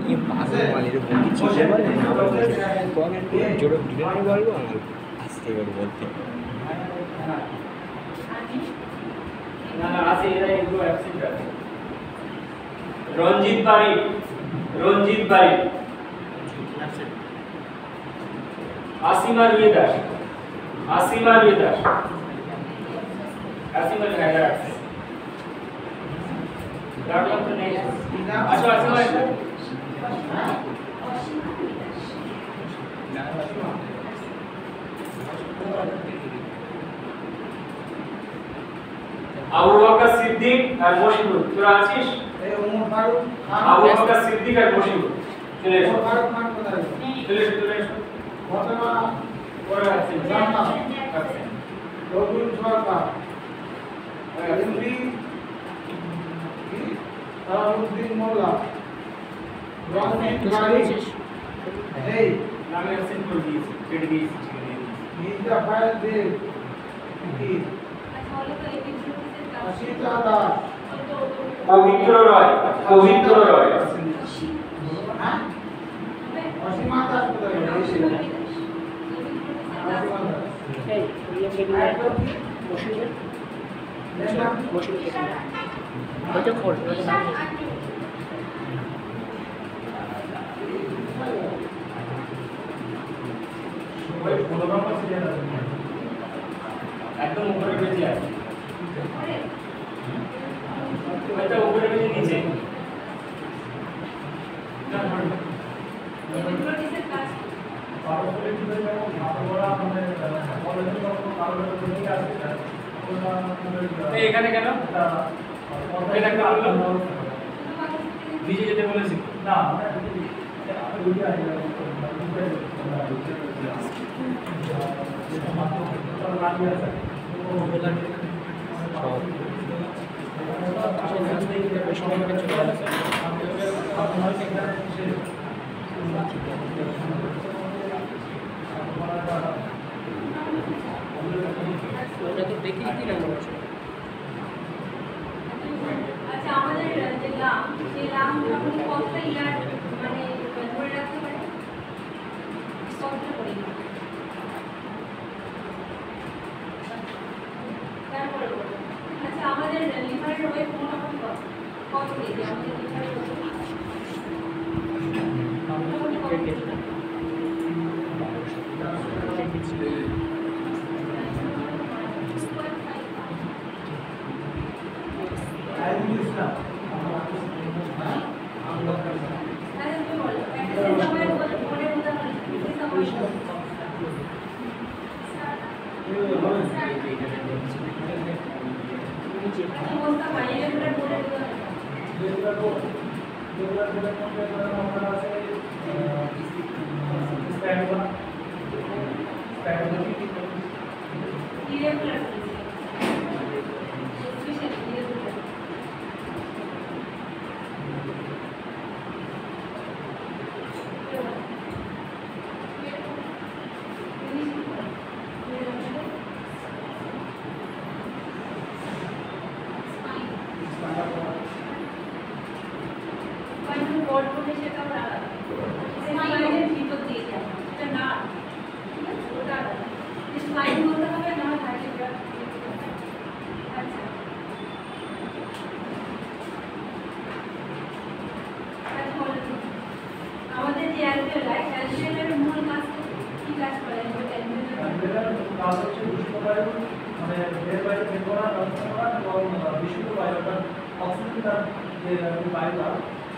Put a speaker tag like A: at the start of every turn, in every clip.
A: ये पागल वाले जो बोलती चीज़ें बोले ना वो कौन है जो लोग डिलीवरी वाले को आस्ते कर बोलते हैं
B: ना ना आसे ये एक दो एब्सेंट करते रंजीत बारी आसिमा रुएदास आसिमा हैदर डॉक्टर तो नहीं अच्छा आसिमा है আবু বকর সিদ্দিক আর মশিউর তোরা আছিস এই ওমর ফারুক খান আবু বকর সিদ্দিক আর মশিউর চলে এসো ওমর ফারুক খান কোথায় চলে এসো ঘটনা পড়ে আছে জানা আছে রবিউল সরকার এমপি সালাউদ্দিন মোল্লা রঞ্জিত বাড়ি এই নামে সেন্ড করে দিয়েছি কেটে দিয়েছি মির্জা ফায়েজ দেব কি অসিতা দাস পবিত্র রয় হ্যাঁ অসীমা দাস কোথায় অসীমা দাস এই মশিউর ওটা কোড ওই ফটোগ্রাফার ছিলেন একদম উপরে বেঁচে আছে ওইটা উপরে বেঁচে নিচে এখানে কেন এটা কারণ নিচে যেতে বলেছি না
C: আচ্ছা আমাদের যে লাম সেই লাম আপনি কতটা ইয়ার মানে ধরে রাখতে পারেন কতটা করে তারপরে আচ্ছা আমাদের লিভারের ওয়েট মোটামুটি কত কেজি আমাদের লিভারের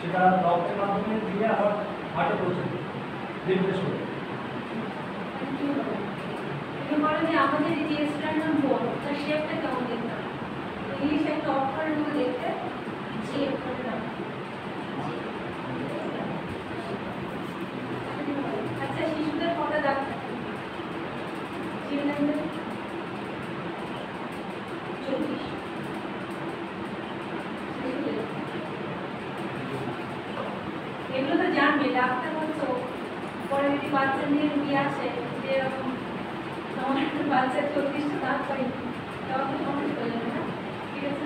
C: সেটা রক্তের মাধ্যমে দিয়ে আবার হার্টে পৌঁছে রিপ্লেস করে আমাদের যে এক্সটার্নাল বোন তার শেপটা কেমন দেখতে ইংলিশ একটা অক্ষরের মতো দেখতে জি আচ্ছা শিশুদের কটা দাগ থাকে এগুলো তো জানবে ডাক্তার হচ্ছে পরে যদি বাচ্চা নিয়ে রুগী আসে যে এরকম আমাদের বাচ্চা 34টা দাগ পাই তখন সমস্যা হয়ে যাবে না ঠিক আছে